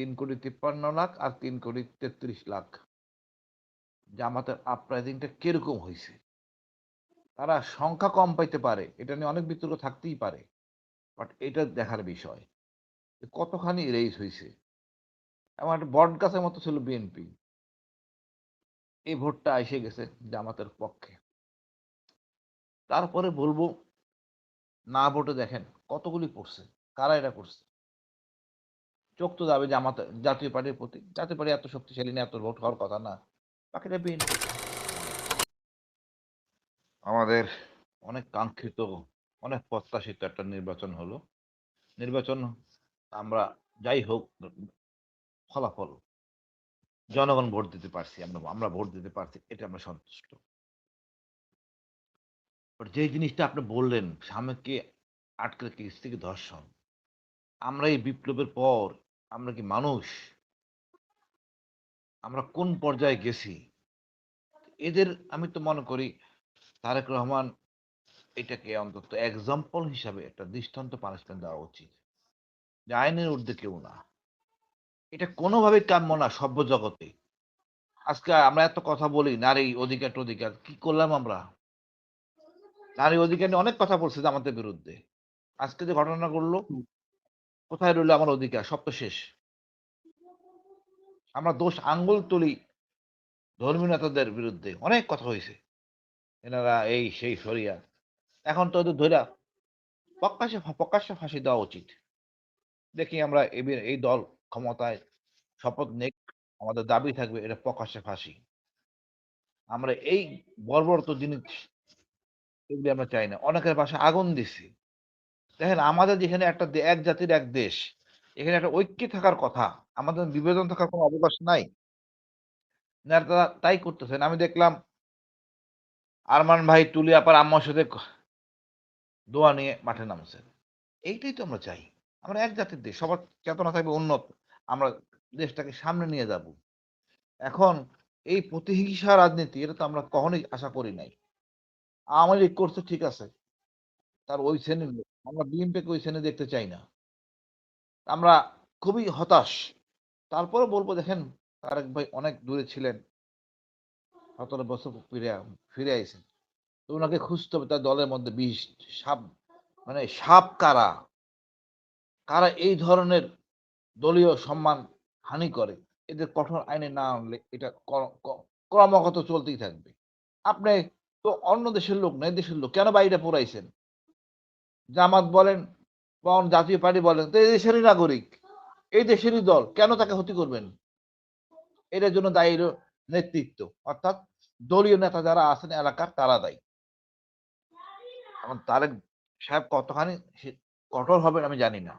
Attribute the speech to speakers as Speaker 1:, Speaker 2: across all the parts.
Speaker 1: 3,53,00,000 আর 3,33,00,000। জামাতের আপরাইজিংটা কিরকম হইছে? তারা সংখ্যা কম পাইতে পারে, এটা নিয়ে অনেক বিতর্ক থাকতেই পারে। বাট এটা দেখার বিষয় যে কতখানি রেইজ হইছে। এমন একটা বটগাছের মতো ছিল বিএনপি। এই ভোটটা এসে গেছে জামাতের পক্ষে। তারপরে বলবো, না ভোটে দেখেন কতগুলি পড়ছে, কারা এটা করছে। চোখ তো যাবে জামাত জাতীয় পার্টির প্রতি। জাতীয় পার্টি এত শক্তিশালী না, এত ভোট হওয়ার কথা না। বাকিটা বিএনপি। আমাদের অনেক কাঙ্ক্ষিত, অনেক প্রত্যাশিত একটা নির্বাচন হলো। নির্বাচন আমরা যাই হোক, ফলাফল জনগণ ভোট দিতে পারছি, আমরা ভোট দিতে পারছি, এটা আমরা সন্তুষ্ট। বাট যে জিনিসটা আপনি বললেন, স্বামীকে আটকে রেখে স্ত্রীকে ধর্ষণ, আমরা এই বিপ্লবের পর আমরা কি মানুষ? আমরা কোন পর্যায়ে গেছি? এদের আমি তো মনে করি তারেক রহমান এটাকে অন্তত এক্সাম্পল হিসাবে একটা দৃষ্টান্ত পানিশমেন্ট দেওয়া উচিত, যে আইনের ঊর্ধ্বে কেউ না। এটা কোনোভাবেই কাম্য না সভ্য জগতে। আজকে আমরা এত কথা বলি নারী অধিকার টধিকার, কি করলাম আমরা? নারী অধিকার নিয়ে অনেক কথা বলছে আমাদের বিরুদ্ধে। আজকে যে ঘটনা ঘটলো, কোথায় রইলো আমার অধিকার? সব তো শেষ। আমরা দোষ আঙ্গুল তুলি ধর্মীয় নেতাদের বিরুদ্ধে, অনেক কথা হয়েছে, এনারা এই সেই সরিয়া। এখন তো ওদের ধইরা প্রকাশ্যে ফাঁসি দেওয়া উচিত। দেখি আমরা এই দল ক্ষমতায় শপথ নেক, আমাদের দাবি থাকবে এটা প্রকাশ্যে ফাঁসি। আমরা এই বর্বরত জিনিস এগুলি আমরা চাই না। অনেকের বাসায় আগুন দিছি। দেখেন আমাদের যেখানে একটা এক জাতির এক দেশ, এখানে একটা ঐক্যে থাকার কথা, আমাদের বিভাজন থাকার কোনো অবকাশ নাই। না, তারা তাই করতেছেন। আমি দেখলাম আরমান ভাই তুলি আপার আম্মার সাথে দোয়া নিয়ে মাঠে নামছেন। এইটাই তো আমরা চাই। আমরা এক জাতির দেশ, সবার চেতনা থাকবে উন্নত, আমরা দেশটাকে সামনে নিয়ে যাব। এখন এই প্রতিহিংসা রাজনীতি, এটা তো আমরা কখনোই আশা করি নাই। আওয়ামী লীগ করছে ঠিক আছে, তার ওই শ্রেণীর লোক। আমরা বিএনপিকে ওই শ্রেণী দেখতে চাই না। আমরা খুবই হতাশ। তারপরে বলবো, দেখেন তারেক ভাই অনেক দূরে ছিলেন, 17 বছর ফিরে আইছেন। তো ওনাকে খুঁজতে হবে তার দলের মধ্যে বিষ সাপ, মানে সাপ কারা, কারা এই ধরনের দলীয় সম্মান হানি করে। এদের কঠোর আইনে না আনলে এটা ক্রমাগত চলতেই থাকবে। আপনি তো অন্য দেশের লোক না, এই দেশের লোক, কেন বাড়িটা পোড়াইছেন? জামাত বলেন বা জাতীয় পার্টি বলেন, তো এই দেশেরই নাগরিক, এই দেশেরই দল, কেন তাকে ক্ষতি করবেন? এটার জন্য দায়ী হলো নেতৃত্ব, অর্থাৎ দলীয় নেতা যারা আছেন এলাকার, তারা দায়ী। এখন তারেক সাহেব কতখানি কঠোর হবেন আমি জানি না।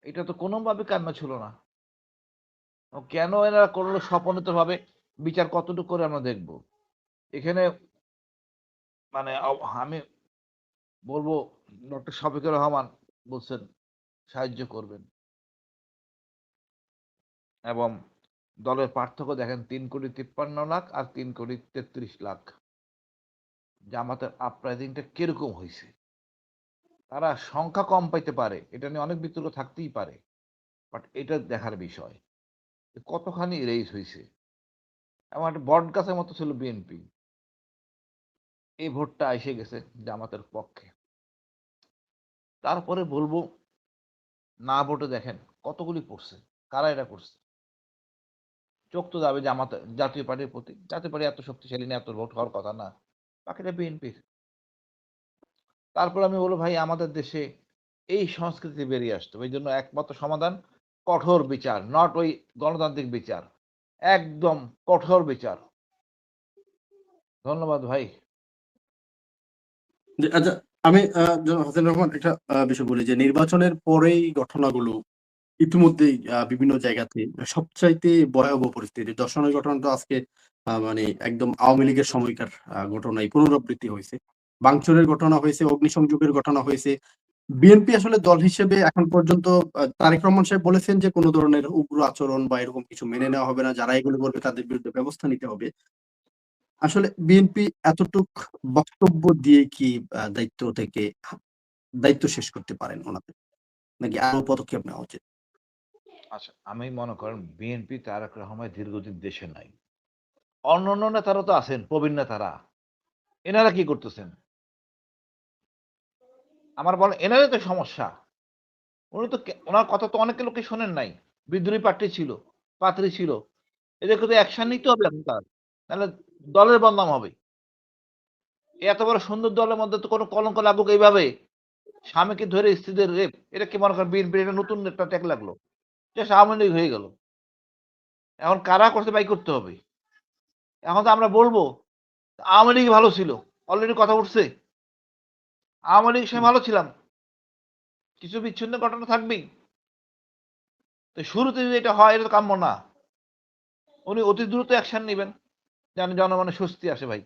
Speaker 1: এটা তো কোনোভাবে কাম্য ছিল না। কেন এনারা করলো স্বপনিত ভাবে? বিচার কতটুকু করে আমরা দেখবো। এখানে মানে আমি বলবো, ডক্টর শফিকুর রহমান বলছেন সাহায্য করবেন, এবং দলের পার্থক্য দেখেন 3,53,00,000 আর 3,33,00,000। জামাতের আপরাইজিংটা কিরকম হয়েছে? তারা সংখ্যা কম পাইতে পারে, এটা নিয়ে অনেক বিতর্ক থাকতেই পারে। বাট এটা দেখার বিষয় যে কতখানি রেইজ হয়েছে। এমন একটা বটগাছের মতো ছিল বিএনপি। এই ভোটটা এসে গেছে জামাতের পক্ষে। তারপরে বলবো, না ভোটে দেখেন কতগুলি পড়ছে, কারা এটা করছে। চোখ তো যাবে জাতীয় পার্টির প্রতি। জাতীয় পার্টি এত শক্তিশালী না, এত ভোট হওয়ার কথা না। বাকিটা বিএনপির। তারপর আমি বলবো, ভাই আমাদের দেশে এই সংস্কৃতি বেরিয়ে আসতো, এই জন্য একমাত্র সমাধান কঠোর বিচার, নট ওই গণতান্ত্রিক বিচার, একদম কঠোর বিচার। ধন্যবাদ ভাই।
Speaker 2: আচ্ছা, আমি জনাব হাসান রহমান একটা বিষয় বলি যে নির্বাচনের পরেই ঘটনাগুলো ইতিমধ্যেই বিভিন্ন জায়গাতে সবচাইতে ভয়াবহ পরিস্থিতি। ধর্ষণের ঘটনা তো আজকে মানে একদম আওয়ামী লীগের সময়কার ঘটনাই পুনরাবৃত্তি হয়েছে। ভাঙচুরের ঘটনা হয়েছে, অগ্নিসংযোগের ঘটনা হয়েছে। বিএনপি আসলে দল হিসেবে এখন পর্যন্ত তারেক রহমান সাহেব বলেছেন যে কোন ধরনের উগ্র আচরণ বা এরকম কিছু মেনে নেওয়া হবে না। যারা এগুলো করবে তাদের বিরুদ্ধে ব্যবস্থা নিতে হবে। আসলে বিএনপি এতটুক বক্তব্য দিয়ে কি দায়িত্ব শেষ করতে পারেন ওনাদের? নাকি আরো পদক্ষেপ নেওয়া উচিত?
Speaker 1: আচ্ছা, আমি মনে করেন বিএনপি তারেক রহমান দীর্ঘদিন দেশে নাই। অন্যান্য নেতারা তো আছেন, প্রবীণ নেতারা। এনারা কি করতেছেন? আমার বলেন এনারই তো সমস্যা। উনি তো উনার কথা তো অনেকে লোকে শোনেন নাই। বিদ্রোহী পার্টি ছিল, পাত্রী ছিল। এদেরকে তো অ্যাকশন নিতে হবে এখনকার। নাহলে দলের বদনাম হবে। এত বড় সুন্দর দলের মধ্যে তো কোনো কলঙ্ক লাগুক এইভাবে। স্বামীকে ধরে স্ত্রীদের রেপ। এটা কি মনে করেন বিএনপির এটা নতুন একটা ট্যাগ লাগলো। জাস্ট আওয়ামী লীগ হয়ে গেল। এখন কারা করছে বাই করতে হবে। এখন তো আমরা বলবো আওয়ামী লীগ ভালো ছিল। অলরেডি কথা উঠছে। আওয়ামী লীগের সময় ভালো ছিলাম। কিছু বিচ্ছিন্ন ঘটনা থাকবেই। তো শুরুতে যদি এটা হয় এটা তো কাম্য না। উনি অতি দ্রুত অ্যাকশন নিবেন। যেন জনগণের স্বস্তি আসে ভাই।